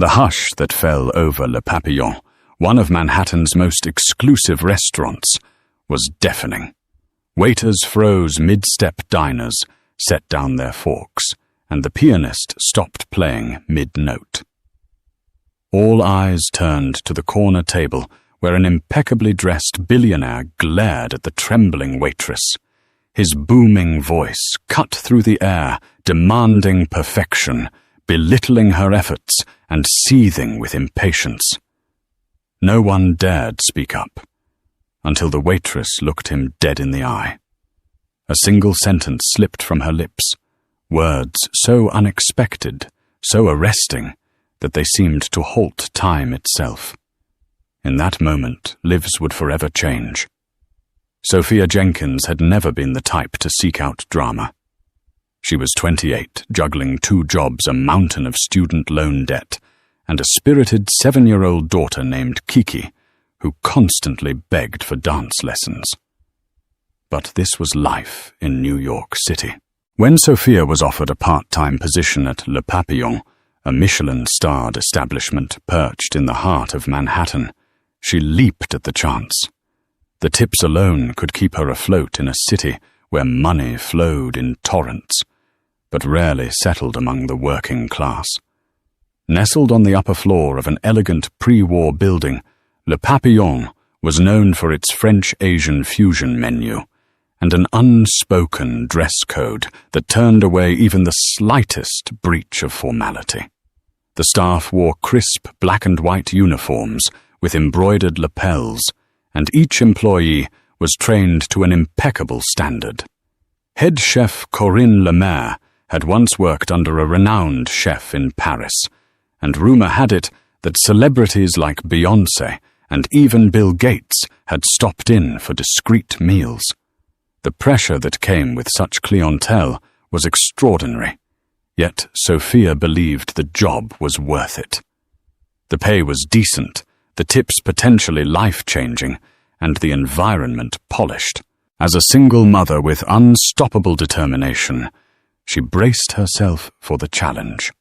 The hush that fell over Le Papillon, one of Manhattan's most exclusive restaurants, was deafening. Waiters froze mid-step diners, set down their forks, and the pianist stopped playing mid-note. All eyes turned to the corner table where an impeccably dressed billionaire glared at the trembling waitress. His booming voice cut through the air, demanding perfection, belittling her efforts and seething with impatience. No one dared speak up, until the waitress looked him dead in the eye. A single sentence slipped from her lips, words so unexpected, so arresting, that they seemed to halt time itself. In that moment, lives would forever change. Sophia Jenkins had never been the type to seek out drama. She was 28, juggling 2 jobs, a mountain of student loan debt, and a spirited 7-year-old daughter named Kiki, who constantly begged for dance lessons. But this was life in New York City. When Sophia was offered a part-time position at Le Papillon, a Michelin-starred establishment perched in the heart of Manhattan, she leaped at the chance. The tips alone could keep her afloat in a city where money flowed in torrents, but rarely settled among the working class. Nestled on the upper floor of an elegant pre-war building, Le Papillon was known for its French-Asian fusion menu and an unspoken dress code that turned away even the slightest breach of formality. The staff wore crisp black and white uniforms with embroidered lapels, and each employee was trained to an impeccable standard. Head chef Corinne Lemaire had once worked under a renowned chef in Paris, and rumor had it that celebrities like Beyoncé and even Bill Gates had stopped in for discreet meals. The pressure that came with such clientele was extraordinary, yet Sophia believed the job was worth it. The pay was decent, the tips potentially life-changing, and the environment polished. As a single mother with unstoppable determination, she braced herself for the challenge.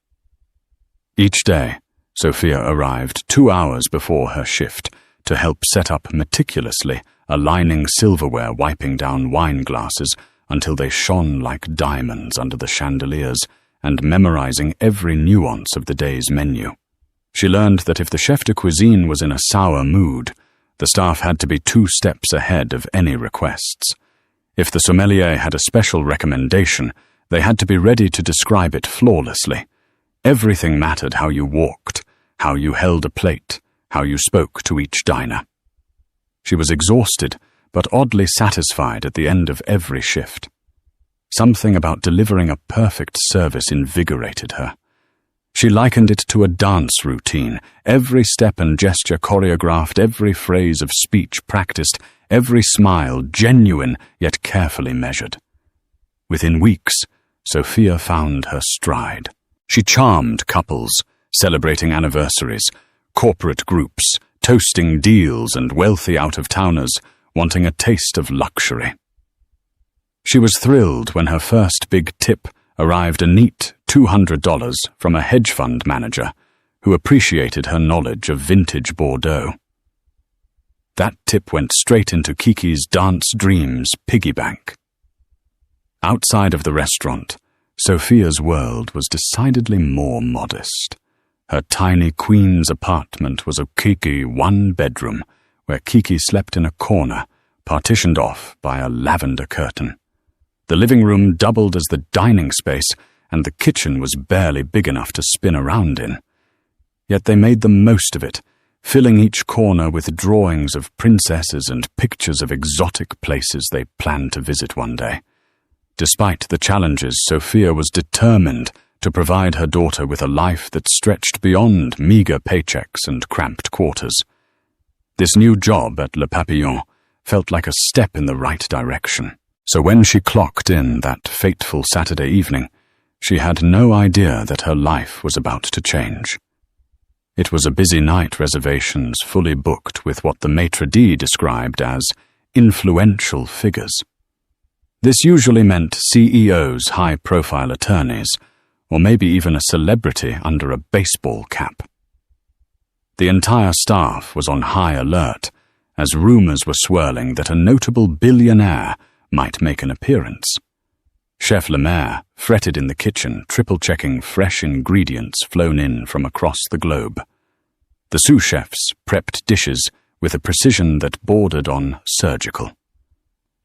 Each day, Sophia arrived 2 hours before her shift to help set up meticulously, aligning silverware, wiping down wine glasses until they shone like diamonds under the chandeliers, and memorizing every nuance of the day's menu. She learned that if the chef de cuisine was in a sour mood, the staff had to be 2 steps ahead of any requests. If the sommelier had a special recommendation, they had to be ready to describe it flawlessly. Everything mattered: how you walked, how you held a plate, how you spoke to each diner. She was exhausted, but oddly satisfied at the end of every shift. Something about delivering a perfect service invigorated her. She likened it to a dance routine, every step and gesture choreographed, every phrase of speech practiced, every smile genuine yet carefully measured. Within weeks, Sophia found her stride. She charmed couples, celebrating anniversaries, corporate groups, toasting deals, and wealthy out-of-towners wanting a taste of luxury. She was thrilled when her first big tip arrived, a neat $200 from a hedge fund manager who appreciated her knowledge of vintage Bordeaux. That tip went straight into Kiki's Dance Dreams piggy bank. Outside of the restaurant, Sophia's world was decidedly more modest. Her tiny queen's apartment was a Kiki 1-bedroom, where Kiki slept in a corner, partitioned off by a lavender curtain. The living room doubled as the dining space, and the kitchen was barely big enough to spin around in. Yet they made the most of it, filling each corner with drawings of princesses and pictures of exotic places they planned to visit one day. Despite the challenges, Sophia was determined to provide her daughter with a life that stretched beyond meager paychecks and cramped quarters. This new job at Le Papillon felt like a step in the right direction. So when she clocked in that fateful Saturday evening, she had no idea that her life was about to change. It was a busy night, reservations fully booked with what the maitre d' described as influential figures. This usually meant CEOs, high-profile attorneys, or maybe even a celebrity under a baseball cap. The entire staff was on high alert, as rumors were swirling that a notable billionaire might make an appearance. Chef Lemaire fretted in the kitchen, triple-checking fresh ingredients flown in from across the globe. The sous chefs prepped dishes with a precision that bordered on surgical.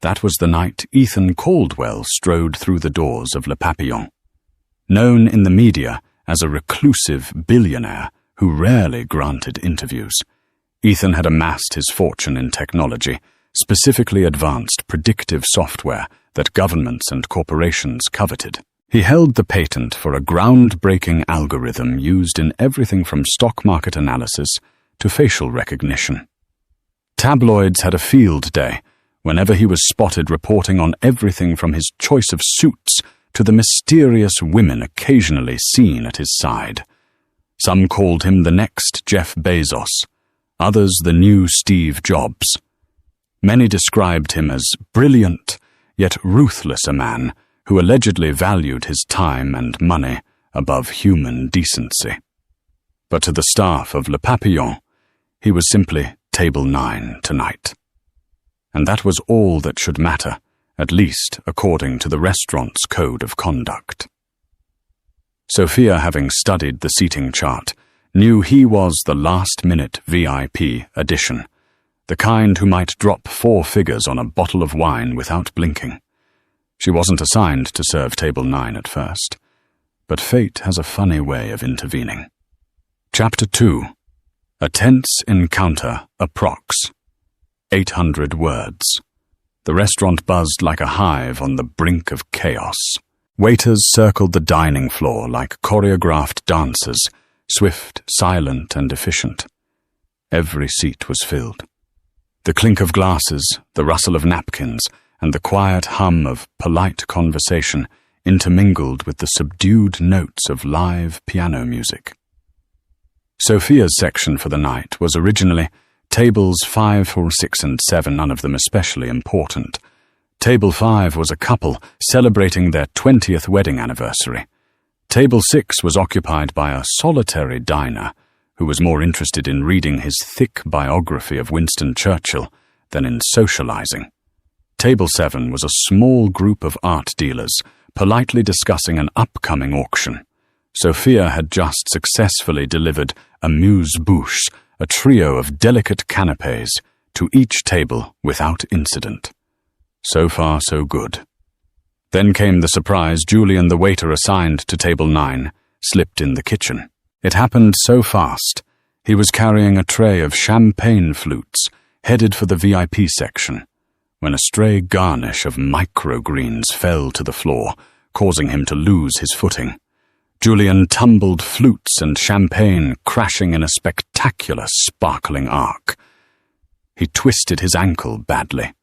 That was the night Ethan Caldwell strode through the doors of Le Papillon. Known in the media as a reclusive billionaire who rarely granted interviews, Ethan had amassed his fortune in technology, specifically advanced predictive software that governments and corporations coveted. He held the patent for a groundbreaking algorithm used in everything from stock market analysis to facial recognition. Tabloids had a field day whenever he was spotted reporting on everything from his choice of suits to the mysterious women occasionally seen at his side. Some called him the next Jeff Bezos, others the new Steve Jobs. Many described him as brilliant, yet ruthless a man who allegedly valued his time and money above human decency. But to the staff of Le Papillon, he was simply Table 9 tonight. And that was all that should matter, at least according to the restaurant's code of conduct. Sophia, having studied the seating chart, knew he was the last-minute VIP addition, the kind who might drop 4 figures on a bottle of wine without blinking. She wasn't assigned to serve Table 9 at first, but fate has a funny way of intervening. Chapter 2. A tense encounter approx. 800 words. The restaurant buzzed like a hive on the brink of chaos. Waiters circled the dining floor like choreographed dancers, swift, silent, and efficient. Every seat was filled. The clink of glasses, the rustle of napkins, and the quiet hum of polite conversation intermingled with the subdued notes of live piano music. Sophia's section for the night was originally Tables 5, 6, and 7, none of them especially important. Table 5 was a couple celebrating their 20th wedding anniversary. Table 6 was occupied by a solitary diner who was more interested in reading his thick biography of Winston Churchill than in socializing. Table 7 was a small group of art dealers politely discussing an upcoming auction. Sophia had just successfully delivered amuse-bouche, a trio of delicate canapés, to each table without incident. So far, so good. Then came the surprise. Julian, the waiter assigned to Table 9, slipped in the kitchen. It happened so fast. He was carrying a tray of champagne flutes, headed for the VIP section, when a stray garnish of microgreens fell to the floor, causing him to lose his footing. Julian tumbled, flutes and champagne crashing in a spectacular sparkling arc. He twisted his ankle badly.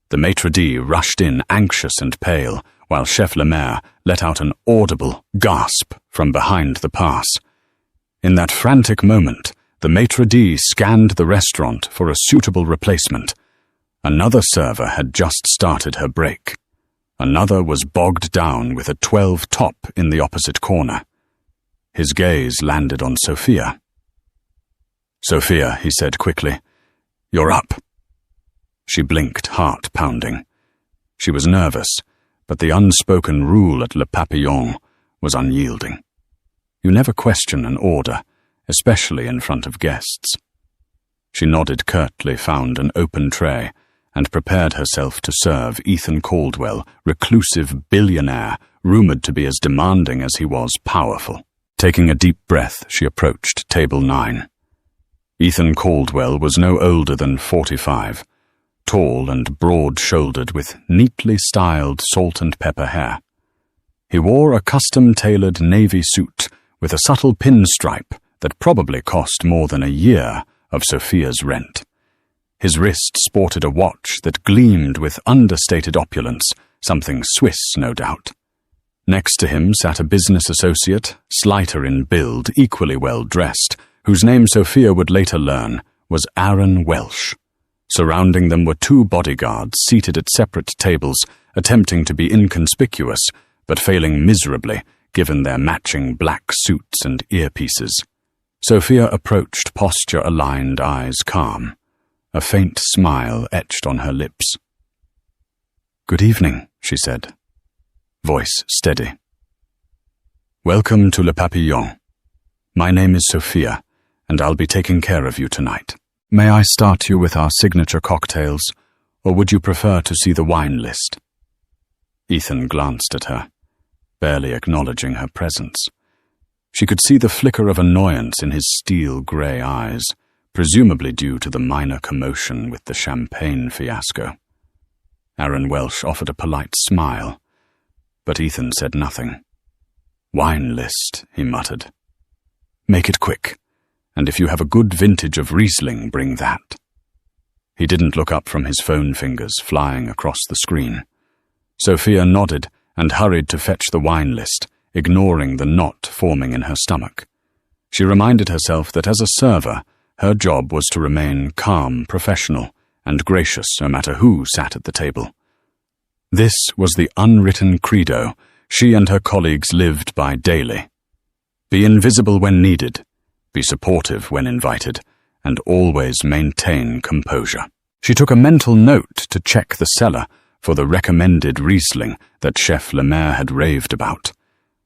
The maitre d' rushed in, anxious and pale, while Chef Lemaire let out an audible gasp from behind the pass. In that frantic moment, the maitre d' scanned the restaurant for a suitable replacement. Another server had just started her break. Another was bogged down with a 12 top in the opposite corner. His gaze landed on Sophia. "Sophia," he said quickly, "you're up." She blinked, heart pounding. She was nervous, but the unspoken rule at Le Papillon was unyielding. You never question an order, especially in front of guests. She nodded curtly, found an open tray, and prepared herself to serve Ethan Caldwell, reclusive billionaire, rumored to be as demanding as he was powerful. Taking a deep breath, she approached Table 9. Ethan Caldwell was no older than 45, tall and broad-shouldered with neatly styled salt and pepper hair. He wore a custom-tailored navy suit with a subtle pinstripe that probably cost more than a year of Sophia's rent. His wrist sported a watch that gleamed with understated opulence, something Swiss, no doubt. Next to him sat a business associate, slighter in build, equally well-dressed, whose name Sophia would later learn was Aaron Welsh. Surrounding them were 2 bodyguards seated at separate tables, attempting to be inconspicuous, but failing miserably given their matching black suits and earpieces. Sophia approached, posture-aligned, eyes calm. A faint smile etched on her lips. "Good evening," she said, voice steady. "Welcome to Le Papillon. My name is Sophia, and I'll be taking care of you tonight. May I start you with our signature cocktails, or would you prefer to see the wine list?" Ethan glanced at her, barely acknowledging her presence. She could see the flicker of annoyance in his steel-grey eyes, presumably due to the minor commotion with the champagne fiasco. Aaron Welsh offered a polite smile, but Ethan said nothing. "Wine list," he muttered. "Make it quick, and if you have a good vintage of Riesling, bring that." He didn't look up from his phone fingers flying across the screen. Sophia nodded and hurried to fetch the wine list, ignoring the knot forming in her stomach. She reminded herself that as a server, her job was to remain calm, professional, and gracious no matter who sat at the table. This was the unwritten credo she and her colleagues lived by daily. Be invisible when needed, be supportive when invited, and always maintain composure. She took a mental note to check the cellar for the recommended Riesling that Chef Lemaire had raved about.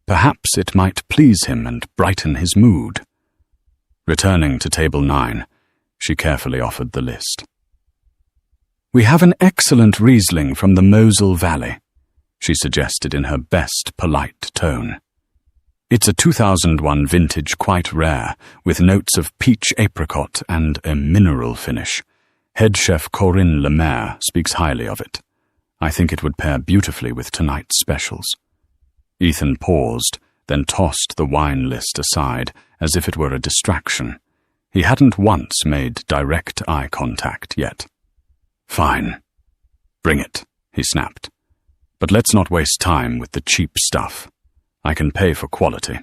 Perhaps it might please him and brighten his mood. Returning to table 9, she carefully offered the list. "We have an excellent Riesling from the Mosel Valley," she suggested in her best polite tone. "It's a 2001 vintage, quite rare, with notes of peach apricot and a mineral finish. Head chef Corinne Lemaire speaks highly of it. I think it would pair beautifully with tonight's specials." Ethan paused, then tossed the wine list aside as if it were a distraction. He hadn't once made direct eye contact yet. "Fine. Bring it," he snapped. "But let's not waste time with the cheap stuff. I can pay for quality."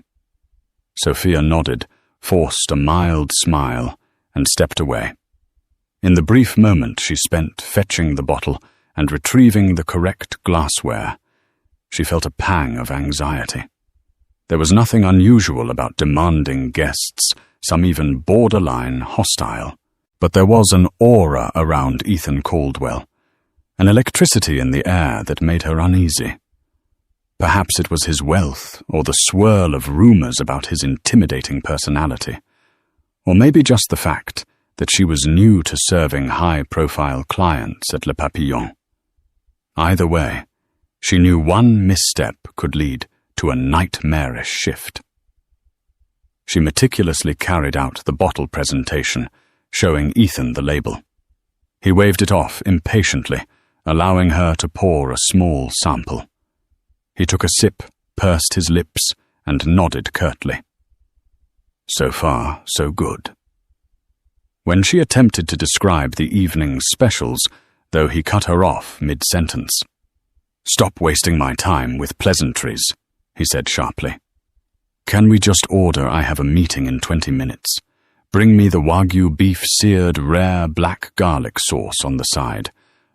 Sophia nodded, forced a mild smile, and stepped away. In the brief moment she spent fetching the bottle and retrieving the correct glassware, she felt a pang of anxiety. There was nothing unusual about demanding guests, some even borderline hostile. But there was an aura around Ethan Caldwell, an electricity in the air that made her uneasy. Perhaps it was his wealth, or the swirl of rumors about his intimidating personality, or maybe just the fact that she was new to serving high-profile clients at Le Papillon. Either way, she knew one misstep could lead to a nightmarish shift. She meticulously carried out the bottle presentation, showing Ethan the label. He waved it off impatiently, allowing her to pour a small sample. He took a sip, pursed his lips, and nodded curtly. So far, so good. When she attempted to describe the evening's specials, though he cut her off mid-sentence. "Stop wasting my time with pleasantries," he said sharply. "Can we just order? I have a meeting in 20 minutes. Bring me the Wagyu beef seared rare black garlic sauce on the side.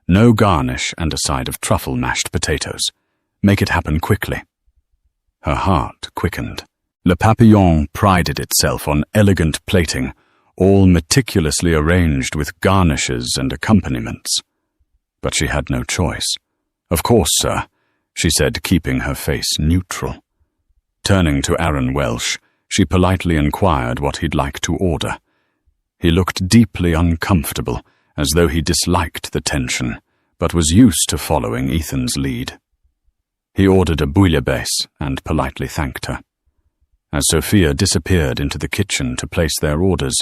No garnish and a side of truffle mashed potatoes. Make it happen quickly." Her heart quickened. Le Papillon prided itself on elegant plating, all meticulously arranged with garnishes and accompaniments. But she had no choice. "Of course, sir," she said, keeping her face neutral. Turning to Aaron Welsh, she politely inquired what he'd like to order. He looked deeply uncomfortable, as though he disliked the tension, but was used to following Ethan's lead. He ordered a bouillabaisse and politely thanked her. As Sophia disappeared into the kitchen to place their orders,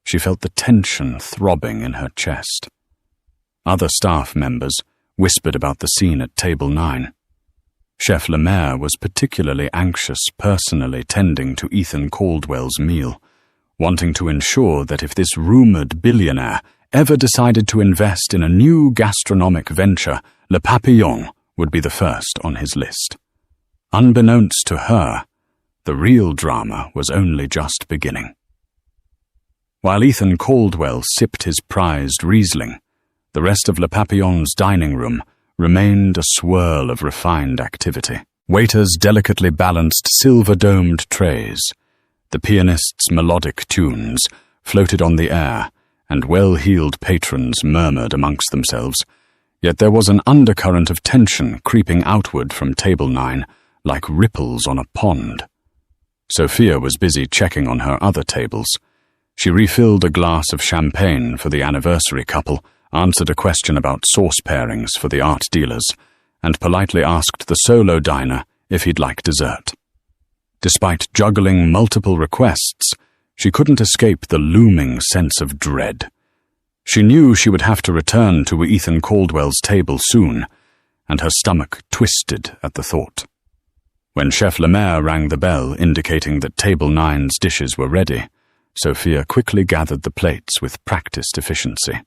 she felt the tension throbbing in her chest. Other staff members whispered about the scene at table 9. Chef Lemaire was particularly anxious personally tending to Ethan Caldwell's meal, wanting to ensure that if this rumored billionaire ever decided to invest in a new gastronomic venture, Le Papillon would be the first on his list. Unbeknownst to her, the real drama was only just beginning. While Ethan Caldwell sipped his prized Riesling, the rest of Le Papillon's dining room remained a swirl of refined activity. Waiters delicately balanced silver-domed trays, The pianist's melodic tunes floated on the air, and well-heeled patrons murmured amongst themselves, yet there was an undercurrent of tension creeping outward from Table 9 like ripples on a pond. Sophia was busy checking on her other tables. She refilled a glass of champagne for the anniversary couple, answered a question about sauce pairings for the art dealers, and politely asked the solo diner if he'd like dessert. Despite juggling multiple requests, she couldn't escape the looming sense of dread. She knew she would have to return to Ethan Caldwell's table soon, and her stomach twisted at the thought. When Chef Lemaire rang the bell indicating that Table 9's dishes were ready, Sophia quickly gathered the plates with practiced efficiency.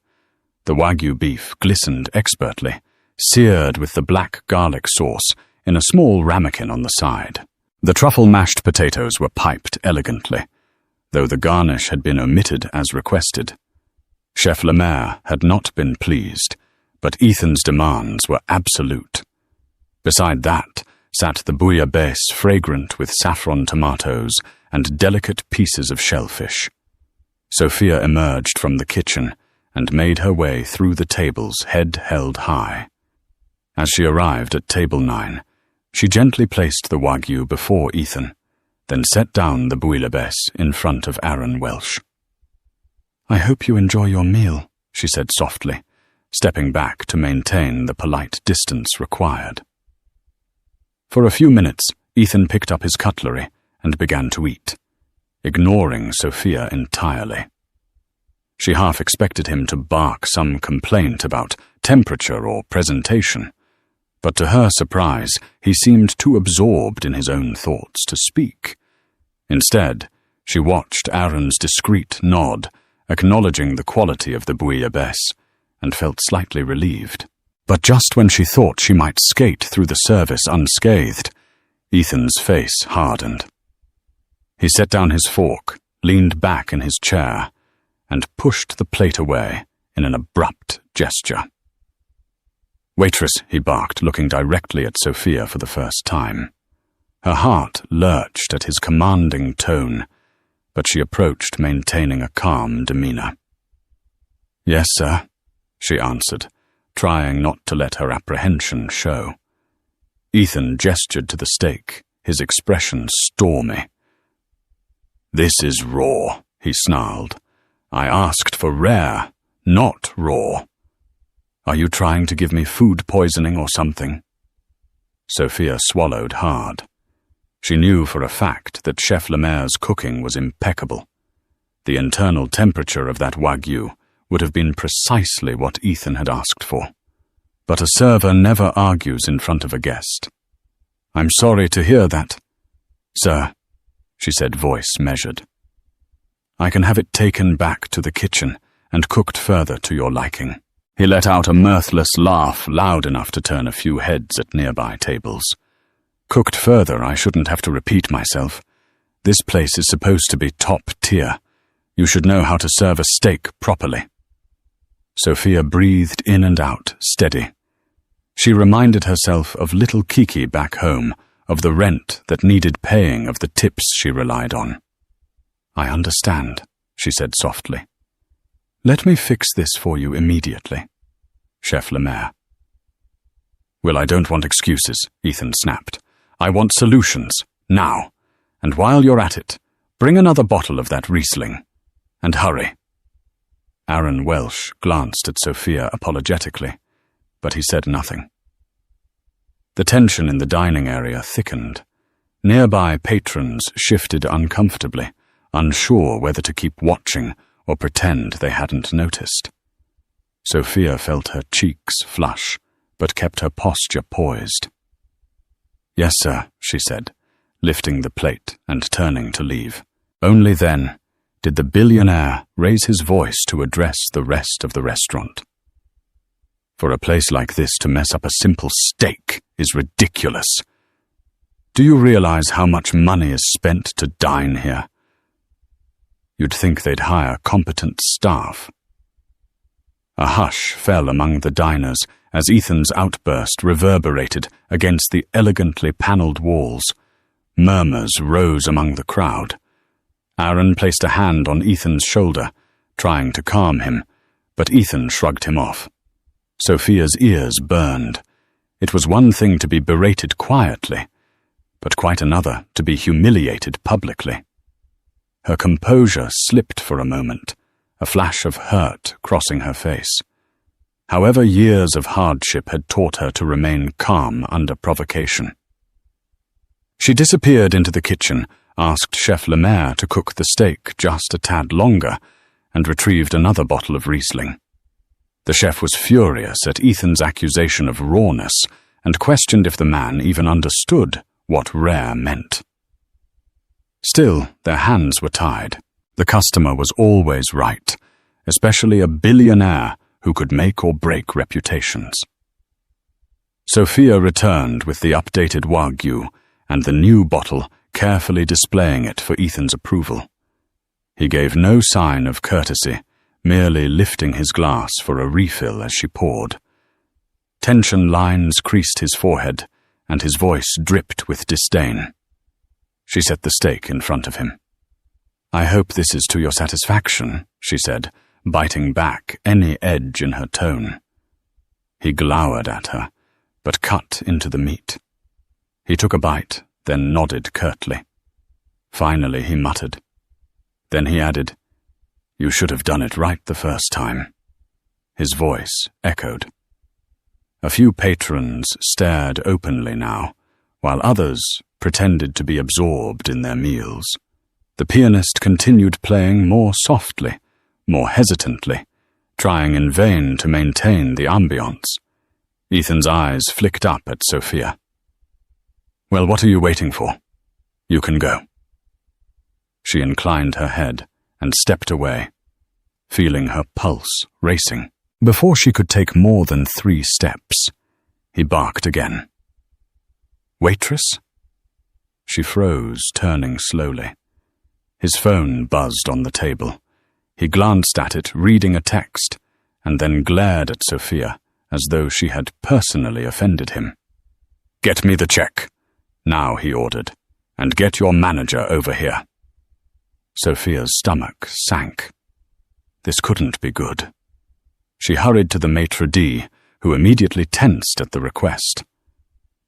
The Wagyu beef glistened expertly, seared with the black garlic sauce in a small ramekin on the side. The truffle mashed potatoes were piped elegantly, though the garnish had been omitted as requested. Chef Lemaire had not been pleased, but Ethan's demands were absolute. Beside that sat the bouillabaisse fragrant with saffron tomatoes and delicate pieces of shellfish. Sophia emerged from the kitchen and made her way through the tables, head held high. As she arrived at Table 9, she gently placed the Wagyu before Ethan, then set down the bouillabaisse in front of Aaron Welsh. "I hope you enjoy your meal," she said softly, stepping back to maintain the polite distance required. For a few minutes, Ethan picked up his cutlery and began to eat, ignoring Sophia entirely. She half expected him to bark some complaint about temperature or presentation, but to her surprise, he seemed too absorbed in his own thoughts to speak. Instead, she watched Aaron's discreet nod, acknowledging the quality of the bouillabaisse, and felt slightly relieved. But just when she thought she might skate through the service unscathed, Ethan's face hardened. He set down his fork, leaned back in his chair, and pushed the plate away in an abrupt gesture. "Waitress," he barked, looking directly at Sophia for the first time. Her heart lurched at his commanding tone, but she approached maintaining a calm demeanor. "Yes, sir," she answered, trying not to let her apprehension show. Ethan gestured to the steak, his expression stormy. "This is raw," he snarled. "I asked for rare, not raw. Are you trying to give me food poisoning or something?" Sophia swallowed hard. She knew for a fact that Chef Lemaire's cooking was impeccable. The internal temperature of that Wagyu would have been precisely what Ethan had asked for. But a server never argues in front of a guest. "I'm sorry to hear that, sir," she said, voice measured. "I can have it taken back to the kitchen and cooked further to your liking." He let out a mirthless laugh loud enough to turn a few heads at nearby tables. "Cooked further, I shouldn't have to repeat myself. This place is supposed to be top tier. You should know how to serve a steak properly." Sophia breathed in and out, steady. She reminded herself of little Kiki back home, of the rent that needed paying, of the tips she relied on. "I understand," she said softly. "Let me fix this for you immediately, Chef Lemaire." "Well, I don't want excuses," Ethan snapped. "I want solutions, now. And while you're at it, bring another bottle of that Riesling. And hurry." Aaron Welsh glanced at Sophia apologetically, but he said nothing. The tension in the dining area thickened. Nearby patrons shifted uncomfortably, unsure whether to keep watching or pretend they hadn't noticed. Sophia felt her cheeks flush, but kept her posture poised. "Yes, sir," she said, lifting the plate and turning to leave. Only then did the billionaire raise his voice to address the rest of the restaurant. "For a place like this to mess up a simple steak is ridiculous. Do you realize how much money is spent to dine here? You'd think they'd hire competent staff." A hush fell among the diners as Ethan's outburst reverberated against the elegantly panelled walls. Murmurs rose among the crowd. Aaron placed a hand on Ethan's shoulder, trying to calm him, but Ethan shrugged him off. Sophia's ears burned. It was one thing to be berated quietly, but quite another to be humiliated publicly. Her composure slipped for a moment, a flash of hurt crossing her face. However, years of hardship had taught her to remain calm under provocation. She disappeared into the kitchen, asked Chef Lemaire to cook the steak just a tad longer, and retrieved another bottle of Riesling. The chef was furious at Ethan's accusation of rawness and questioned if the man even understood what rare meant. Still, their hands were tied. The customer was always right, especially a billionaire who could make or break reputations. Sophia returned with the updated Wagyu and the new bottle, carefully displaying it for Ethan's approval. He gave no sign of courtesy, merely lifting his glass for a refill as she poured. Tension lines creased his forehead, and his voice dripped with disdain. She set the steak in front of him. "I hope this is to your satisfaction," she said, biting back any edge in her tone. He glowered at her, but cut into the meat. He took a bite, then nodded curtly. Finally he muttered. Then he added, "You should have done it right the first time." His voice echoed. A few patrons stared openly now, while others pretended to be absorbed in their meals. The pianist continued playing more softly, more hesitantly, trying in vain to maintain the ambiance. Ethan's eyes flicked up at Sophia. "Well, what are you waiting for? You can go." She inclined her head and stepped away, feeling her pulse racing. Before she could take more than 3 steps, he barked again. "Waitress?" She froze, turning slowly. His phone buzzed on the table. He glanced at it, reading a text, and then glared at Sophia as though she had personally offended him. "Get me the check, now," he ordered, "and get your manager over here." Sophia's stomach sank. This couldn't be good. She hurried to the maitre d', who immediately tensed at the request.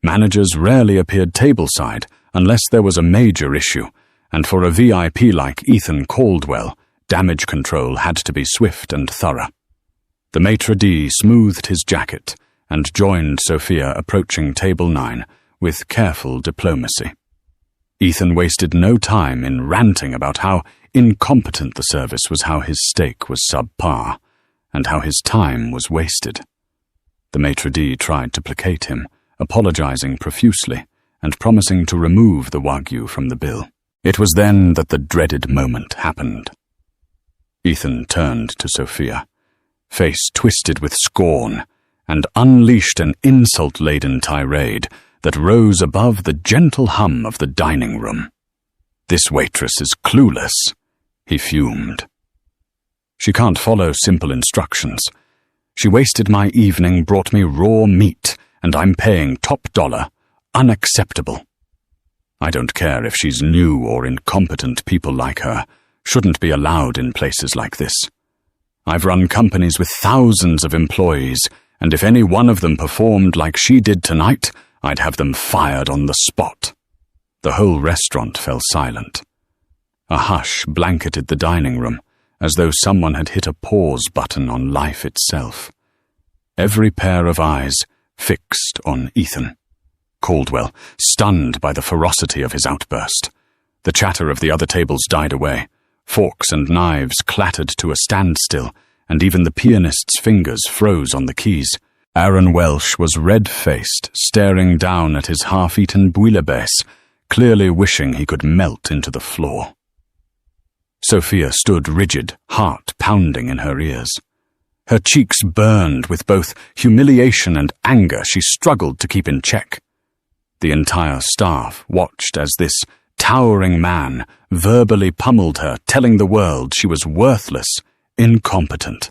Managers rarely appeared tableside unless there was a major issue, and for a VIP like Ethan Caldwell, damage control had to be swift and thorough. The maitre d' smoothed his jacket and joined Sophia approaching table 9 with careful diplomacy. Ethan wasted no time in ranting about how incompetent the service was, how his steak was subpar, and how his time was wasted. The maitre d' tried to placate him, apologizing profusely and promising to remove the Wagyu from the bill. It was then that the dreaded moment happened. Ethan turned to Sophia, face twisted with scorn, and unleashed an insult-laden tirade that rose above the gentle hum of the dining room. "This waitress is clueless," he fumed. "She can't follow simple instructions. She wasted my evening, brought me raw meat, and I'm paying top dollar. Unacceptable. I don't care if she's new or incompetent. People like her shouldn't be allowed in places like this. I've run companies with thousands of employees, and if any one of them performed like she did tonight, I'd have them fired on the spot." The whole restaurant fell silent. A hush blanketed the dining room, as though someone had hit a pause button on life itself. Every pair of eyes fixed on Ethan Caldwell, stunned by the ferocity of his outburst. The chatter of the other tables died away. Forks and knives clattered to a standstill, and even the pianist's fingers froze on the keys. Aaron Welsh was red-faced, staring down at his half-eaten bouillabaisse, clearly wishing he could melt into the floor. Sophia stood rigid, heart pounding in her ears. Her cheeks burned with both humiliation and anger she struggled to keep in check. The entire staff watched as this towering man verbally pummeled her, telling the world she was worthless, incompetent,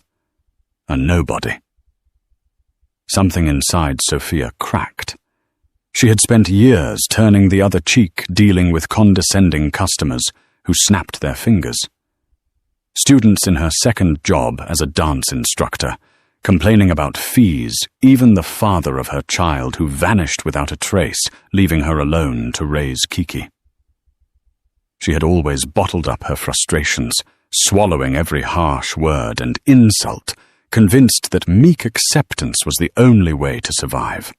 a nobody. Something inside Sophia cracked. She had spent years turning the other cheek, dealing with condescending customers, who snapped their fingers. Students in her second job as a dance instructor, complaining about fees, even the father of her child who vanished without a trace, leaving her alone to raise Kiki. She had always bottled up her frustrations, swallowing every harsh word and insult, convinced that meek acceptance was the only way to survive.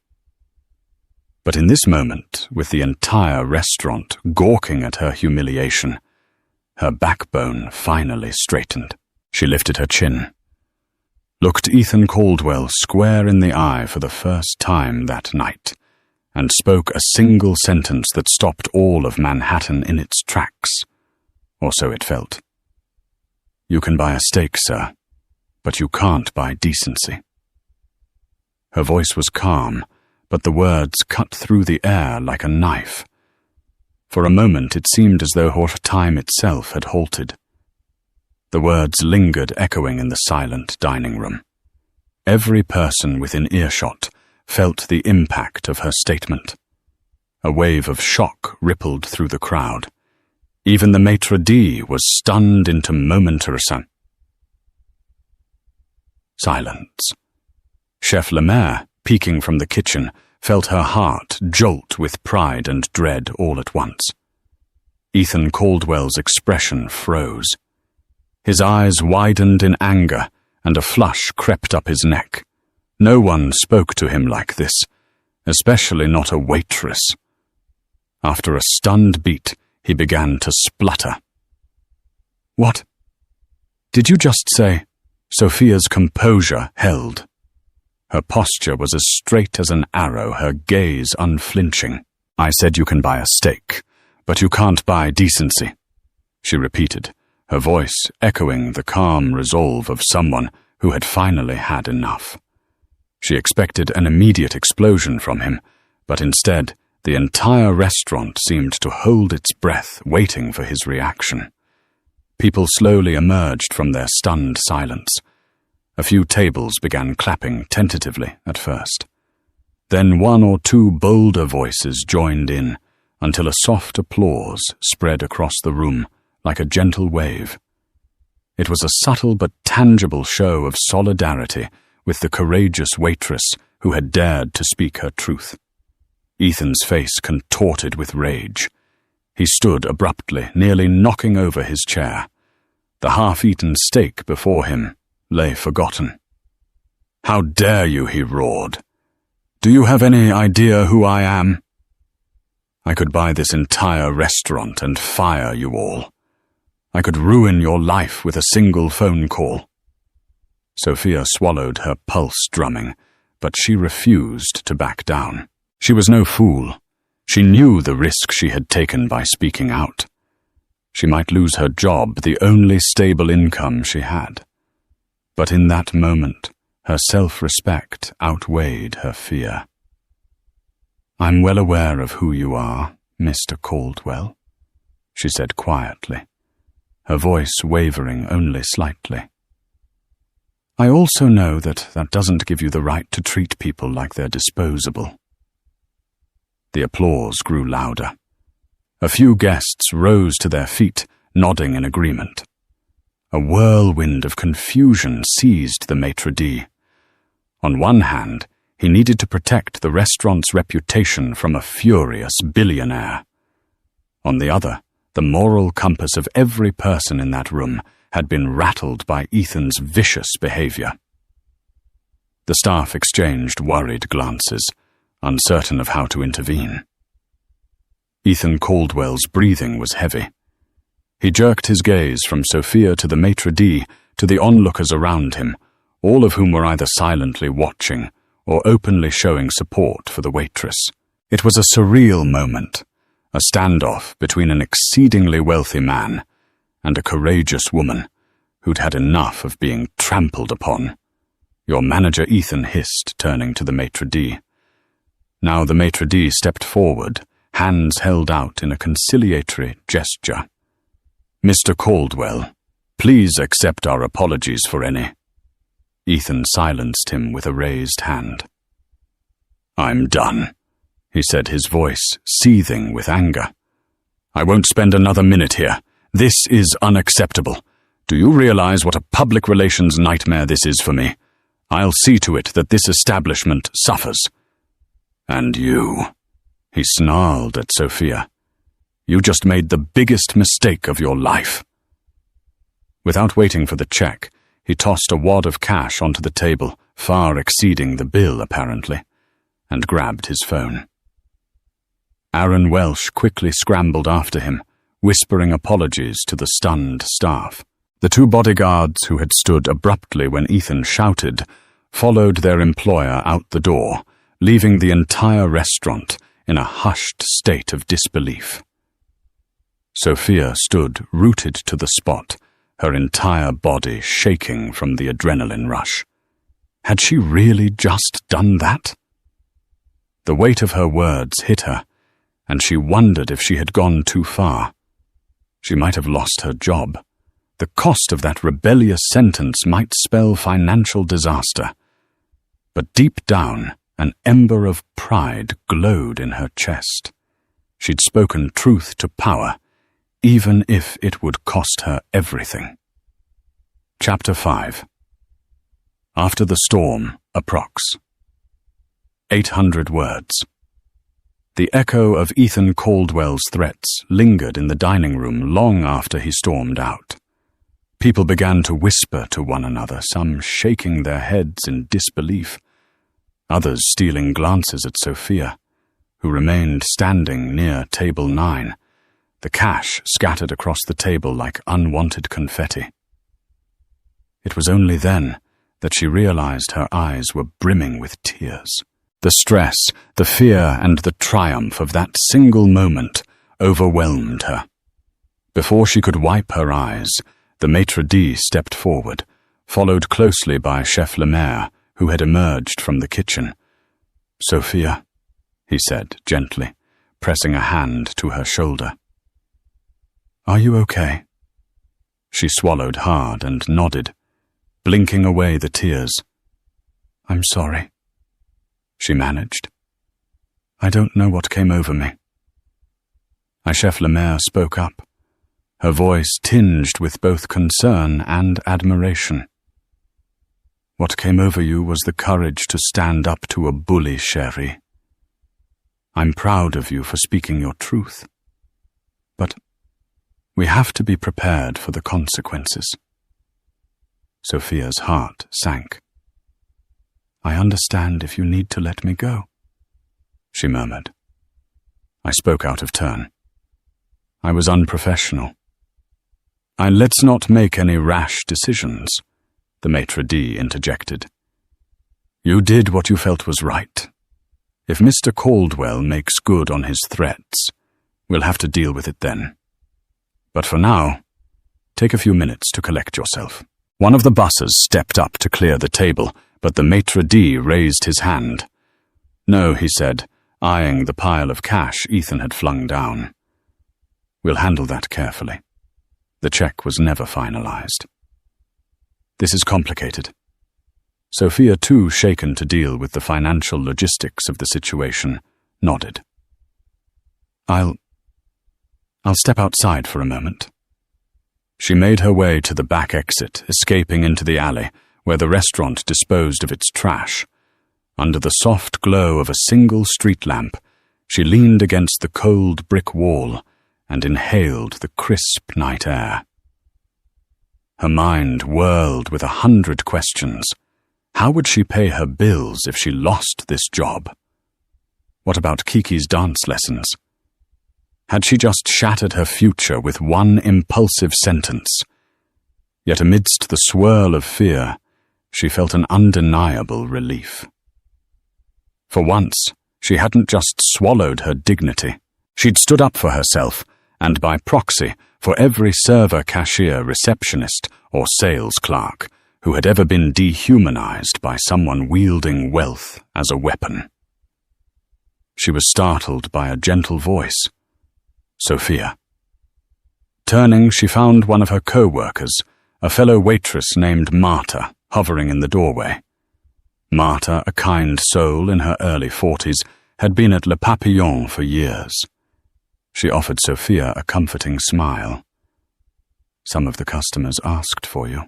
But in this moment, with the entire restaurant gawking at her humiliation, her backbone finally straightened. She lifted her chin, looked Ethan Caldwell square in the eye for the first time that night, and spoke a single sentence that stopped all of Manhattan in its tracks, or so it felt. "You can buy a steak, sir, but you can't buy decency." Her voice was calm, but the words cut through the air like a knife. For a moment it seemed as though time itself had halted. The words lingered echoing in the silent dining room. Every person within earshot felt the impact of her statement. A wave of shock rippled through the crowd. Even the maitre d' was stunned into momentary silence. Chef Lemaire, peeking from the kitchen, felt her heart jolt with pride and dread all at once. Ethan Caldwell's expression froze. His eyes widened in anger, and a flush crept up his neck. No one spoke to him like this, especially not a waitress. After a stunned beat, he began to splutter. "What? Did you just say?" Sophia's composure held. Her posture was as straight as an arrow, her gaze unflinching. "I said you can buy a steak, but you can't buy decency," she repeated, her voice echoing the calm resolve of someone who had finally had enough. She expected an immediate explosion from him, but instead, the entire restaurant seemed to hold its breath, waiting for his reaction. People slowly emerged from their stunned silence. A few tables began clapping tentatively at first. Then one or two bolder voices joined in, until a soft applause spread across the room like a gentle wave. It was a subtle but tangible show of solidarity with the courageous waitress who had dared to speak her truth. Ethan's face contorted with rage. He stood abruptly, nearly knocking over his chair. The half-eaten steak before him lay forgotten. "How dare you?" he roared. "Do you have any idea who I am? I could buy this entire restaurant and fire you all. I could ruin your life with a single phone call." Sophia swallowed, her pulse drumming, but she refused to back down. She was no fool. She knew the risk she had taken by speaking out. She might lose her job, the only stable income she had. But in that moment, her self-respect outweighed her fear. "I'm well aware of who you are, Mr. Caldwell," she said quietly, her voice wavering only slightly. "I also know that doesn't give you the right to treat people like they're disposable." The applause grew louder. A few guests rose to their feet, nodding in agreement. A whirlwind of confusion seized the maitre d'. On one hand, he needed to protect the restaurant's reputation from a furious billionaire. On the other, the moral compass of every person in that room had been rattled by Ethan's vicious behavior. The staff exchanged worried glances, uncertain of how to intervene. Ethan Caldwell's breathing was heavy. He jerked his gaze from Sophia to the maitre d' to the onlookers around him, all of whom were either silently watching or openly showing support for the waitress. It was a surreal moment, a standoff between an exceedingly wealthy man and a courageous woman who'd had enough of being trampled upon. "Your manager," Ethan hissed, turning to the maitre d'. Now the maitre d' stepped forward, hands held out in a conciliatory gesture. "Mr. Caldwell, please accept our apologies for any." Ethan silenced him with a raised hand. "I'm done," he said, his voice seething with anger. "I won't spend another minute here. This is unacceptable. Do you realize what a public relations nightmare this is for me? I'll see to it that this establishment suffers. And you, he snarled at Sophia. You just made the biggest mistake of your life. Without waiting for the check, he tossed a wad of cash onto the table, far exceeding the bill apparently, and grabbed his phone. Aaron Welsh quickly scrambled after him, whispering apologies to the stunned staff. The two bodyguards who had stood abruptly when Ethan shouted followed their employer out the door, leaving the entire restaurant in a hushed state of disbelief. Sophia stood rooted to the spot, her entire body shaking from the adrenaline rush. Had she really just done that? The weight of her words hit her, and she wondered if she had gone too far. She might have lost her job. The cost of that rebellious sentence might spell financial disaster. But deep down, an ember of pride glowed in her chest. She'd spoken truth to power, even if it would cost her everything. Chapter 5. After the storm, approx. 800 words. The echo of Ethan Caldwell's threats lingered in the dining room long after he stormed out. People began to whisper to one another, some shaking their heads in disbelief, others stealing glances at Sophia, who remained standing near table 9, the cash scattered across the table like unwanted confetti. It was only then that she realized her eyes were brimming with tears. The stress, the fear, and the triumph of that single moment overwhelmed her. Before she could wipe her eyes, the maitre d' stepped forward, followed closely by Chef Lemaire, who had emerged from the kitchen. "Sophia," he said gently, pressing a hand to her shoulder. "Are you okay?" She swallowed hard and nodded, blinking away the tears. "I'm sorry," she managed. "I don't know what came over me." Chef Lemaire spoke up, her voice tinged with both concern and admiration. "What came over you was the courage to stand up to a bully, chérie. I'm proud of you for speaking your truth. But we have to be prepared for the consequences." Sophia's heart sank. "I understand if you need to let me go," she murmured. I spoke out of turn. I was unprofessional. "Let's not make any rash decisions," the maitre d' interjected. "You did what you felt was right. If Mr. Caldwell makes good on his threats, we'll have to deal with it then. But for now, take a few minutes to collect yourself." One of the bussers stepped up to clear the table, but the maitre d' raised his hand. "No," he said, eyeing the pile of cash Ethan had flung down. "We'll handle that carefully. The check was never finalized." "This is complicated." Sophia, too shaken to deal with the financial logistics of the situation, nodded. I'll step outside for a moment." She made her way to the back exit, escaping into the alley, where the restaurant disposed of its trash. Under the soft glow of a single street lamp, she leaned against the cold brick wall and inhaled the crisp night air. Her mind whirled with 100 questions. How would she pay her bills if she lost this job? What about Kiki's dance lessons? Had she just shattered her future with one impulsive sentence? Yet amidst the swirl of fear, she felt an undeniable relief. For once, she hadn't just swallowed her dignity. She'd stood up for herself, and by proxy, for every server, cashier, receptionist, or sales clerk who had ever been dehumanized by someone wielding wealth as a weapon. She was startled by a gentle voice. Sophia. Turning, she found one of her co-workers, a fellow waitress named Marta, hovering in the doorway. Marta, a kind soul in her early 40s, had been at Le Papillon for years. She offered Sophia a comforting smile. Some of the customers asked for you,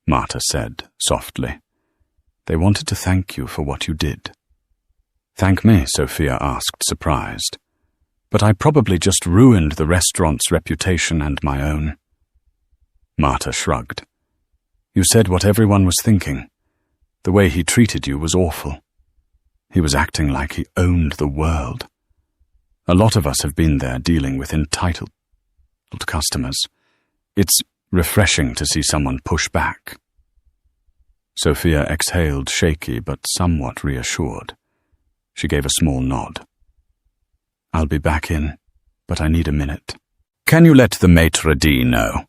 Marta said softly. They wanted to thank you for what you did. Thank me, Sophia asked, surprised. But I probably just ruined the restaurant's reputation and my own. Marta shrugged. You said what everyone was thinking. The way he treated you was awful. He was acting like he owned the world. A lot of us have been there dealing with entitled customers. It's refreshing to see someone push back. Sophia exhaled, shaky but somewhat reassured. She gave a small nod. I'll be back in, but I need a minute. Can you let the maitre d' know?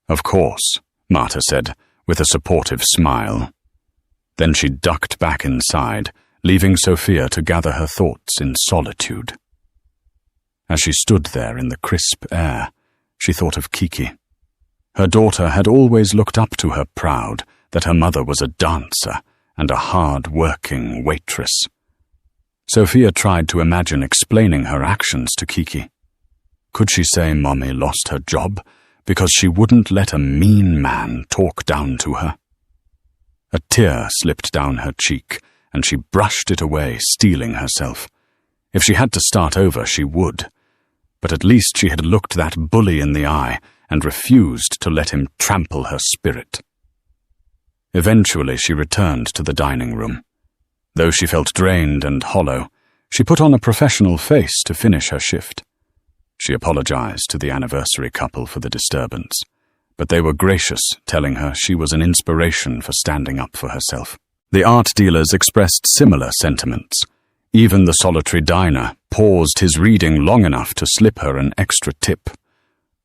Of course, Marta said, with a supportive smile. Then she ducked back inside, leaving Sophia to gather her thoughts in solitude. As she stood there in the crisp air, she thought of Kiki. Her daughter had always looked up to her proud that her mother was a dancer and a hard-working waitress. Sophia tried to imagine explaining her actions to Kiki. Could she say Mommy lost her job because she wouldn't let a mean man talk down to her? A tear slipped down her cheek, and she brushed it away, steeling herself. If she had to start over, she would. But at least she had looked that bully in the eye and refused to let him trample her spirit. Eventually she returned to the dining room. Though she felt drained and hollow, she put on a professional face to finish her shift. She apologized to the anniversary couple for the disturbance, but they were gracious, telling her she was an inspiration for standing up for herself. The art dealers expressed similar sentiments. Even the solitary diner paused his reading long enough to slip her an extra tip.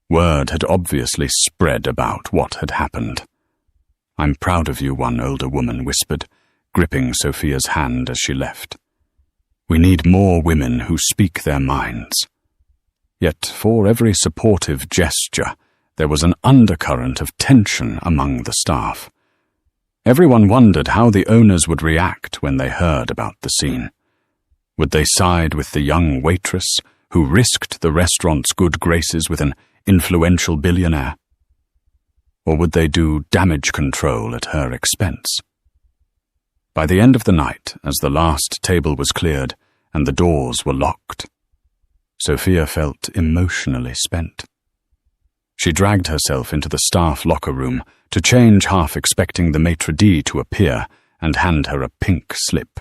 Word had obviously spread about what had happened. I'm proud of you, one older woman whispered, gripping Sophia's hand as she left. We need more women who speak their minds. Yet for every supportive gesture, there was an undercurrent of tension among the staff. Everyone wondered how the owners would react when they heard about the scene. Would they side with the young waitress who risked the restaurant's good graces with an influential billionaire? Or would they do damage control at her expense? By the end of the night, as the last table was cleared and the doors were locked, Sophia felt emotionally spent. She dragged herself into the staff locker room to change, half expecting the maitre d' to appear and hand her a pink slip.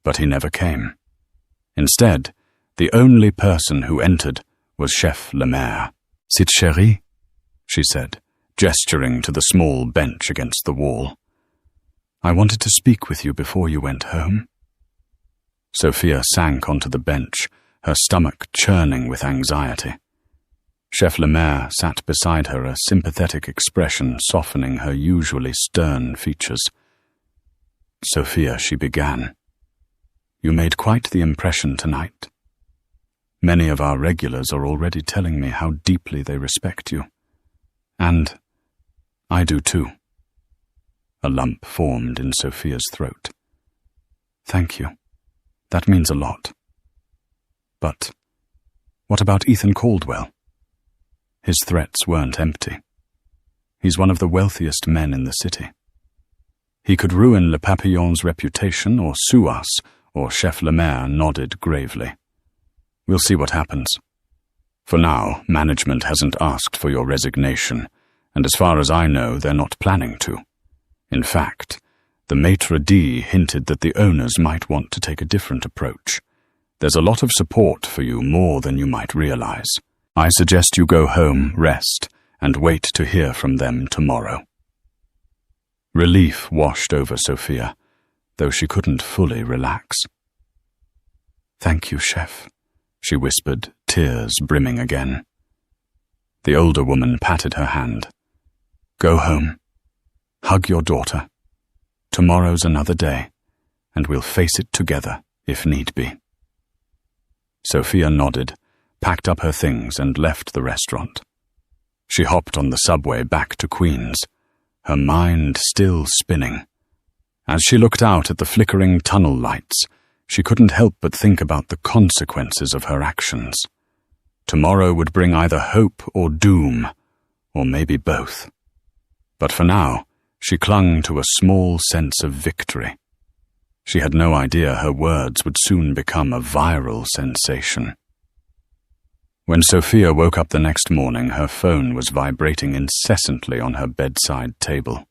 But he never came. Instead, the only person who entered was Chef Lemaire. "C'est chérie," she said, gesturing to the small bench against the wall. "I wanted to speak with you before you went home." Sophia sank onto the bench, her stomach churning with anxiety. Chef Lemaire sat beside her, a sympathetic expression softening her usually stern features. "Sophia," she began, "you made quite the impression tonight. Many of our regulars are already telling me how deeply they respect you. And I do too." A lump formed in Sophia's throat. "Thank you. That means a lot. But what about Ethan Caldwell? His threats weren't empty. He's one of the wealthiest men in the city. He could ruin Le Papillon's reputation or sue us," or Chef Lemaire nodded gravely. "We'll see what happens. For now, management hasn't asked for your resignation, and as far as I know, they're not planning to. In fact, the maitre d' hinted that the owners might want to take a different approach. There's a lot of support for you, more than you might realize. I suggest you go home, rest, and wait to hear from them tomorrow." Relief washed over Sophia, though she couldn't fully relax. "Thank you, Chef," she whispered, tears brimming again. The older woman patted her hand. "Go home. Hug your daughter. Tomorrow's another day, and we'll face it together if need be." Sophia nodded, packed up her things, and left the restaurant. She hopped on the subway back to Queens, her mind still spinning. As she looked out at the flickering tunnel lights, she couldn't help but think about the consequences of her actions. Tomorrow would bring either hope or doom, Or maybe both. But for now, she clung to a small sense of victory. She had no idea her words would soon become a viral sensation. When Sophia woke up the next morning, her phone was vibrating incessantly on her bedside table.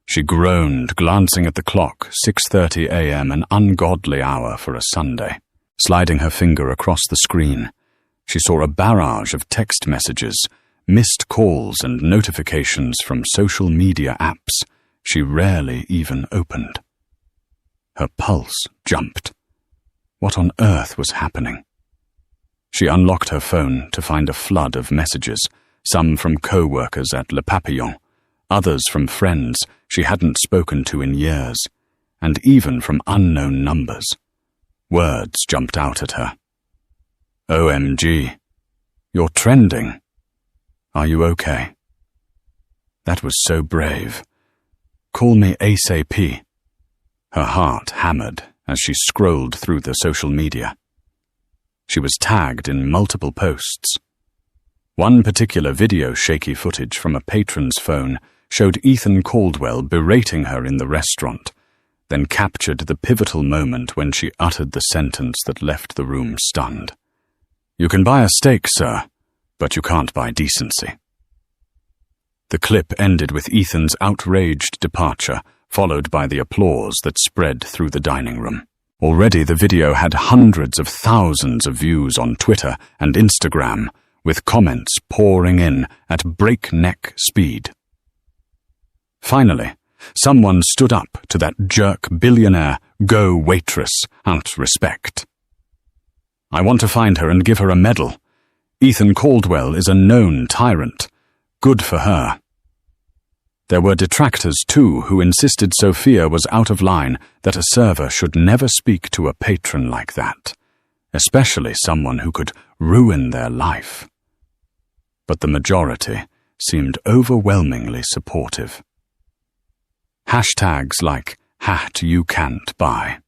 She groaned, glancing at the clock, 6:30 a.m., an ungodly hour for a Sunday. Sliding her finger across the screen, she saw a barrage of text messages, missed calls and notifications from social media apps she rarely even opened. Her pulse jumped. What on earth was happening? She unlocked her phone to find a flood of messages, some from co-workers at Le Papillon, others from friends she hadn't spoken to in years, and even from unknown numbers. Words jumped out at her. OMG, you're trending. Are you okay? That was so brave. Call me ASAP. Her heart hammered as she scrolled through the social media. She was tagged in multiple posts. One particular video shaky footage from a patron's phone showed Ethan Caldwell berating her in the restaurant, then captured the pivotal moment when she uttered the sentence that left the room stunned. "You can buy a steak, sir, but you can't buy decency." The clip ended with Ethan's outraged departure, followed by the applause that spread through the dining room. Already the video had hundreds of thousands of views on Twitter and Instagram, with comments pouring in at breakneck speed. Finally, someone stood up to that jerk billionaire, go Waitress, out respect. "I want to find her and give her a medal. Ethan Caldwell is a known tyrant. Good for her." There were detractors, too, who insisted Sophia was out of line, that a server should never speak to a patron like that, especially someone who could ruin their life. But the majority seemed overwhelmingly supportive. Hashtags like #HatYouCan'tBuy.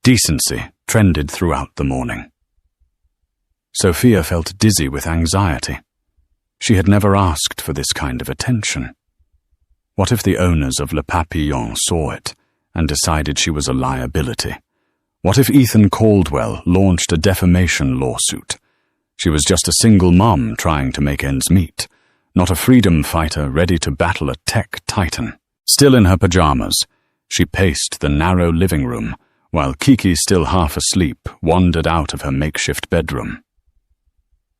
Decency trended throughout the morning. Sophia felt dizzy with anxiety. She had never asked for this kind of attention. What if the owners of Le Papillon saw it and decided she was a liability? What if Ethan Caldwell launched a defamation lawsuit? She was just a single mom trying to make ends meet, not a freedom fighter ready to battle a tech titan. Still in her pajamas, she paced the narrow living room, while Kiki, still half asleep, wandered out of her makeshift bedroom.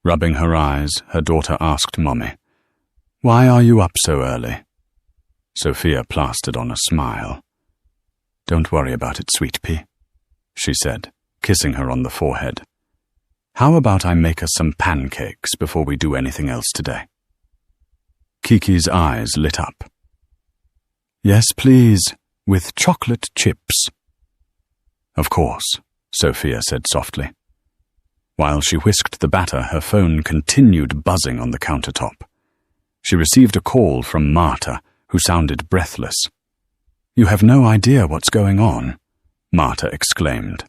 Rubbing her eyes, her daughter asked Mommy, "Why are you up so early?" Sophia plastered on a smile. "Don't worry about it, sweet pea," she said, kissing her on the forehead. "How about I make us some pancakes before we do anything else today?" Kiki's eyes lit up. "Yes, please, with chocolate chips." "Of course," Sophia said softly. While she whisked the batter, her phone continued buzzing on the countertop. She received a call from Marta, who sounded breathless. "You have no idea what's going on," Marta exclaimed.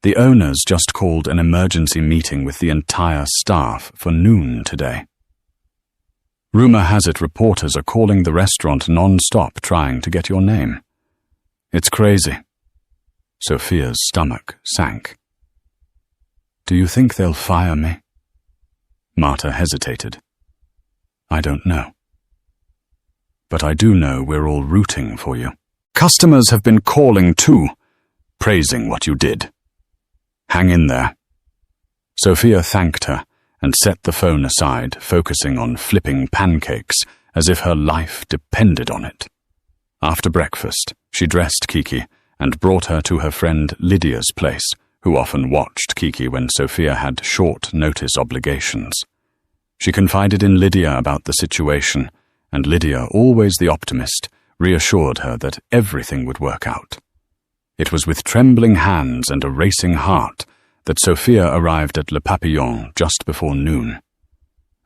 "The owners just called an emergency meeting with the entire staff for noon today. Rumor has it reporters are calling the restaurant non-stop trying to get your name. It's crazy." Sophia's stomach sank. "Do you think they'll fire me?" Marta hesitated. "I don't know. But I do know we're all rooting for you. Customers have been calling too, praising what you did. Hang in there." Sophia thanked her and set the phone aside, focusing on flipping pancakes as if her life depended on it. After breakfast, she dressed Kiki and brought her to her friend Lydia's place, who often watched Kiki when Sophia had short-notice obligations. She confided in Lydia about the situation, and Lydia, always the optimist, reassured her that everything would work out. It was with trembling hands and a racing heart that Sophia arrived at Le Papillon just before noon.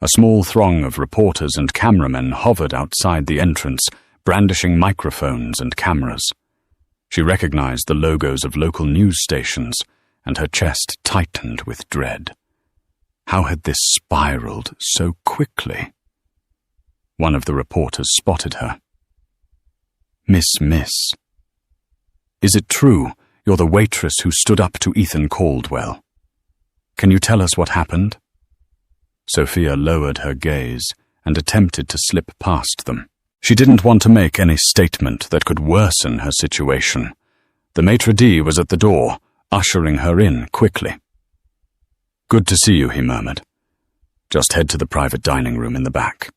A small throng of reporters and cameramen hovered outside the entrance, brandishing microphones and cameras. She recognized the logos of local news stations, and her chest tightened with dread. How had this spiraled so quickly? One of the reporters spotted her. Miss. Is it true you're the waitress who stood up to Ethan Caldwell? Can you tell us what happened? Sophia lowered her gaze and attempted to slip past them. She didn't want to make any statement that could worsen her situation. The maitre d' was at the door, ushering her in quickly. Good to see you, he murmured. Just head to the private dining room in the back.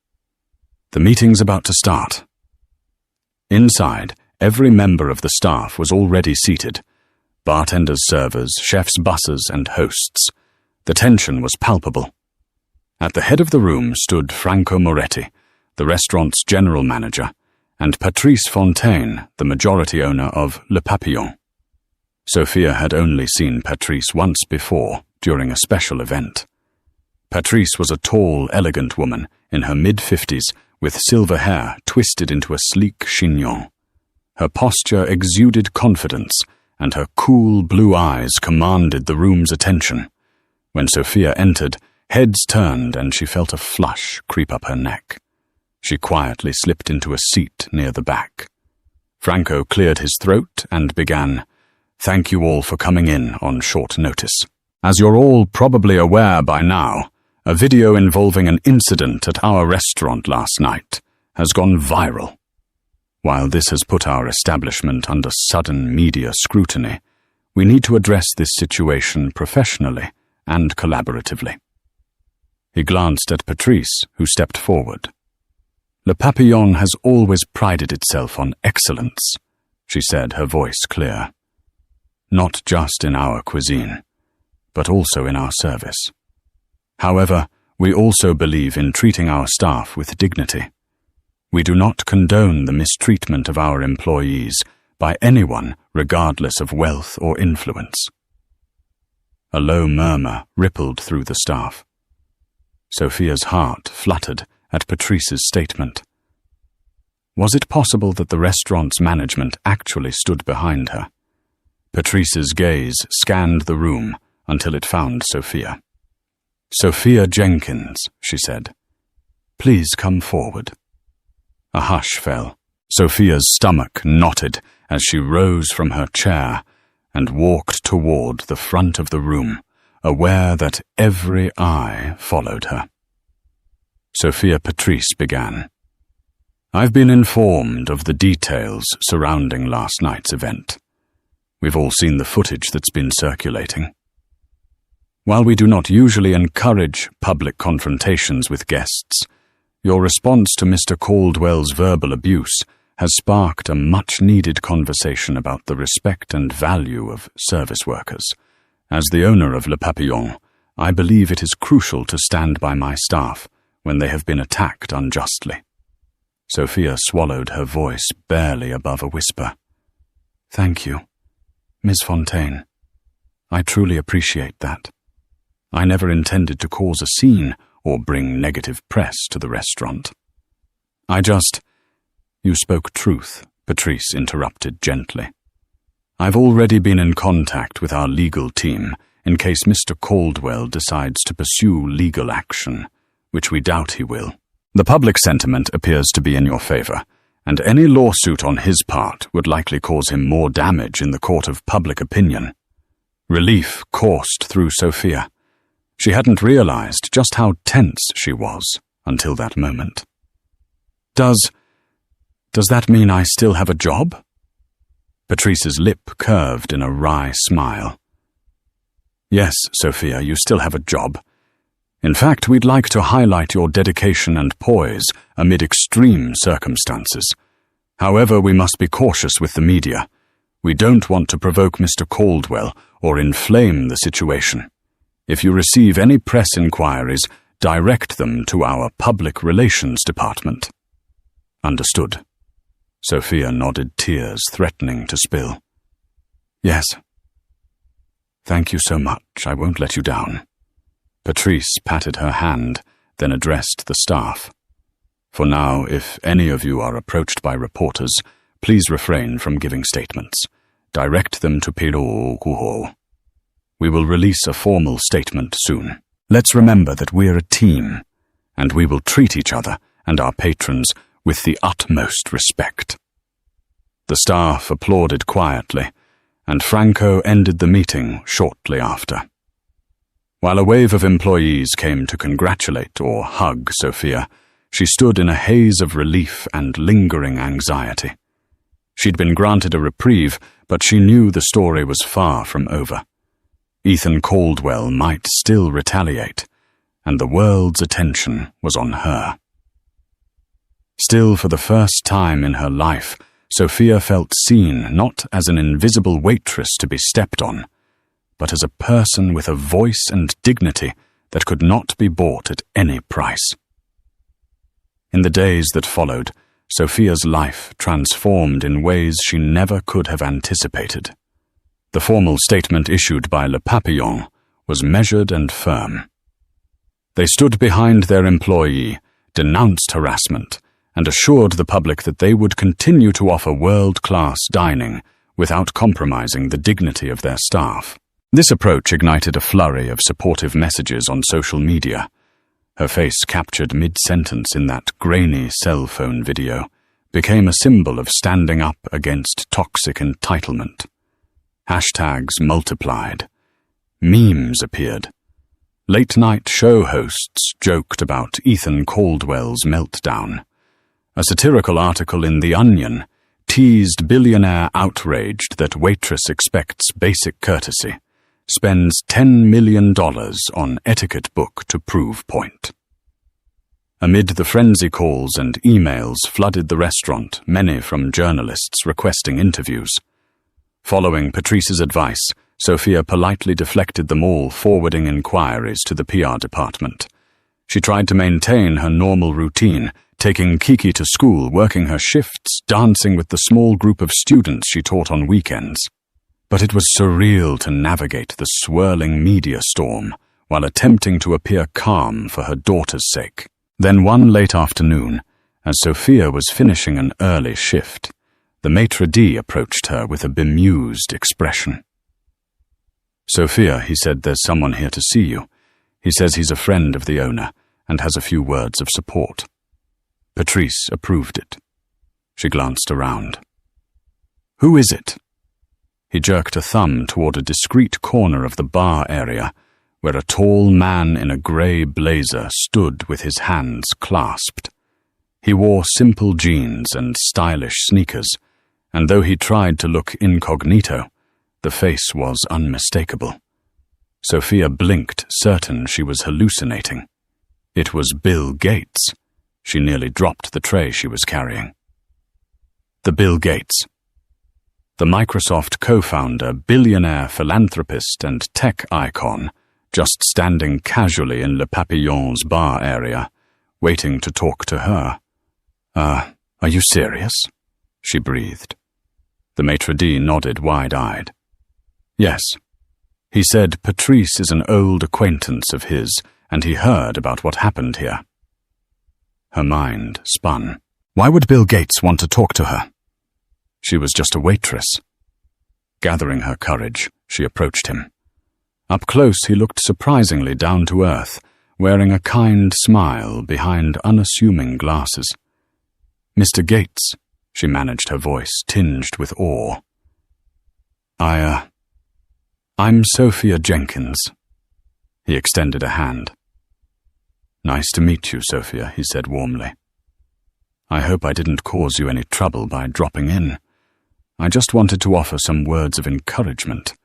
The meeting's about to start. Inside, every member of the staff was already seated. Bartenders, servers, chefs, bussers, and hosts. The tension was palpable. At the head of the room stood Franco Moretti, the restaurant's general manager, and Patrice Fontaine, the majority owner of Le Papillon. Sophia had only seen Patrice once before, during a special event. Patrice was a tall, elegant woman in her mid-50s with silver hair twisted into a sleek chignon. Her posture exuded confidence, and her cool blue eyes commanded the room's attention. When Sophia entered, heads turned and she felt a flush creep up her neck. She quietly slipped into a seat near the back. Franco cleared his throat and began, "Thank you all for coming in on short notice. As you're all probably aware by now, a video involving an incident at our restaurant last night has gone viral. While this has put our establishment under sudden media scrutiny, we need to address this situation professionally and collaboratively." He glanced at Patrice, who stepped forward. "Le Papillon has always prided itself on excellence," she said, her voice clear. "Not just in our cuisine, but also in our service. However, we also believe in treating our staff with dignity. We do not condone the mistreatment of our employees by anyone regardless of wealth or influence." A low murmur rippled through the staff. Sophia's heart fluttered at Patrice's statement. Was it possible that the restaurant's management actually stood behind her? Patrice's gaze scanned the room until it found Sophia. "Sophia Jenkins," she said. "Please come forward." A hush fell. Sophia's stomach knotted as she rose from her chair and walked toward the front of the room, aware that every eye followed her. Sophia Patrice began. "I've been informed of the details surrounding last night's event. We've all seen the footage that's been circulating. While we do not usually encourage public confrontations with guests, your response to Mr. Caldwell's verbal abuse has sparked a much-needed conversation about the respect and value of service workers. As the owner of Le Papillon, I believe it is crucial to stand by my staff when they have been attacked unjustly." Sophia swallowed, her voice barely above a whisper. "Thank you, Ms. Fontaine. I truly appreciate that. I never intended to cause a scene or bring negative press to the restaurant. You spoke truth," Patrice interrupted gently. "I've already been in contact with our legal team in case Mr. Caldwell decides to pursue legal action, which we doubt he will. The public sentiment appears to be in your favor, and any lawsuit on his part would likely cause him more damage in the court of public opinion." Relief coursed through Sophia. She hadn't realized just how tense she was until that moment. Does that mean I still have a job?" Patrice's lip curved in a wry smile. "Yes, Sophia, you still have a job. In fact, we'd like to highlight your dedication and poise amid extreme circumstances. However, we must be cautious with the media. We don't want to provoke Mr. Caldwell or inflame the situation. If you receive any press inquiries, direct them to our public relations department." "Understood." Sophia nodded, tears threatening to spill. "Yes. Thank you so much. I won't let you down." Patrice patted her hand, then addressed the staff. "For now, if any of you are approached by reporters, please refrain from giving statements. Direct them to Piro Kuho. We will release a formal statement soon." Let's remember that we're a team, and we will treat each other and our patrons with the utmost respect." The staff applauded quietly, and Franco ended the meeting shortly after. While a wave of employees came to congratulate or hug Sophia, she stood in a haze of relief and lingering anxiety. She'd been granted a reprieve, but she knew the story was far from over. Ethan Caldwell might still retaliate, and the world's attention was on her. Still, for the first time in her life, Sophia felt seen not as an invisible waitress to be stepped on, but as a person with a voice and dignity that could not be bought at any price. In the days that followed, Sophia's life transformed in ways she never could have anticipated. The formal statement issued by Le Papillon was measured and firm. They stood behind their employee, denounced harassment, and assured the public that they would continue to offer world-class dining without compromising the dignity of their staff. This approach ignited a flurry of supportive messages on social media. Her face, captured mid-sentence in that grainy cell phone video, became a symbol of standing up against toxic entitlement. Hashtags multiplied. Memes appeared. Late-night show hosts joked about Ethan Caldwell's meltdown. A satirical article in The Onion teased Billionaire outraged that Waitress expects basic courtesy, spends $10 million on etiquette book to prove point. Amid the frenzy calls and emails flooded the restaurant, many from journalists requesting interviews. Following Patrice's advice, Sophia politely deflected them all, forwarding inquiries to the PR department. She tried to maintain her normal routine, taking Kiki to school, working her shifts, dancing with the small group of students she taught on weekends. But it was surreal to navigate the swirling media storm while attempting to appear calm for her daughter's sake. Then one late afternoon, as Sophia was finishing an early shift, the maitre d' approached her with a bemused expression. "Sophia," he said, "there's someone here to see you. He says he's a friend of the owner and has a few words of support." Patrice approved it. She glanced around. "Who is it?" He jerked a thumb toward a discreet corner of the bar area, where a tall man in a grey blazer stood with his hands clasped. He wore simple jeans and stylish sneakers, and though he tried to look incognito, the face was unmistakable. Sophia blinked, certain she was hallucinating. It was Bill Gates. She nearly dropped the tray she was carrying. The Bill Gates. The Microsoft co-founder, billionaire philanthropist and tech icon, just standing casually in Le Papillon's bar area, waiting to talk to her. Are you serious?" she breathed. The maitre d' nodded wide-eyed. "Yes." He said Patrice is an old acquaintance of his, and he heard about what happened here. Her mind spun. Why would Bill Gates want to talk to her? She was just a waitress. Gathering her courage, she approached him. Up close, he looked surprisingly down to earth, wearing a kind smile behind unassuming glasses. "Mr. Gates," she managed, her voice tinged with awe. I'm Sophia Jenkins." He extended a hand. "Nice to meet you, Sophia," he said warmly. "I hope I didn't cause you any trouble by dropping in. I just wanted to offer some words of encouragement.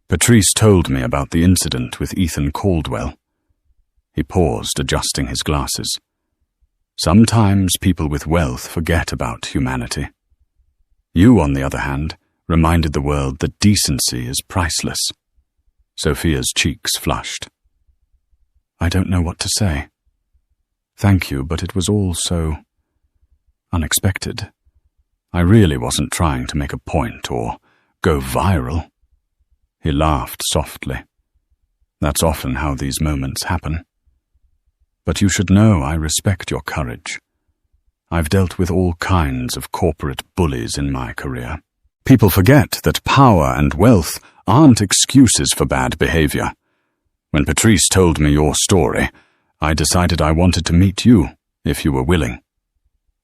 Patrice told me about the incident with Ethan Caldwell." He paused, adjusting his glasses. "Sometimes people with wealth forget about humanity. You, on the other hand, reminded the world that decency is priceless." Sophia's cheeks flushed. "I don't know what to say. Thank you, but it was all so unexpected. I really wasn't trying to make a point or go viral." He laughed softly. "That's often how these moments happen. But you should know I respect your courage. I've dealt with all kinds of corporate bullies in my career. People forget that power and wealth aren't excuses for bad behavior. When Patrice told me your story, I decided I wanted to meet you, if you were willing."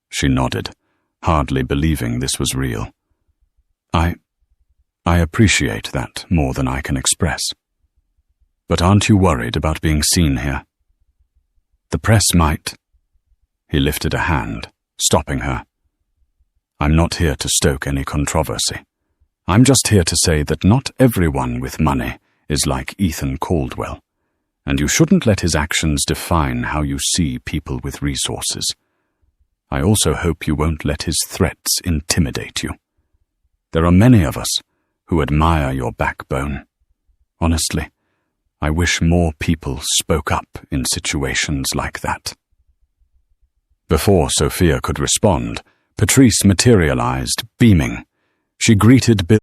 She nodded, hardly believing this was real. I appreciate that more than I can express. But aren't you worried about being seen here? The press might—" He lifted a hand, stopping her. "I'm not here to stoke any controversy. I'm just here to say that not everyone with money is like Ethan Caldwell, and you shouldn't let his actions define how you see people with resources. I also hope you won't let his threats intimidate you. There are many of us who admire your backbone. Honestly, I wish more people spoke up in situations like that." Before Sophia could respond, Patrice materialized, beaming. She greeted Bill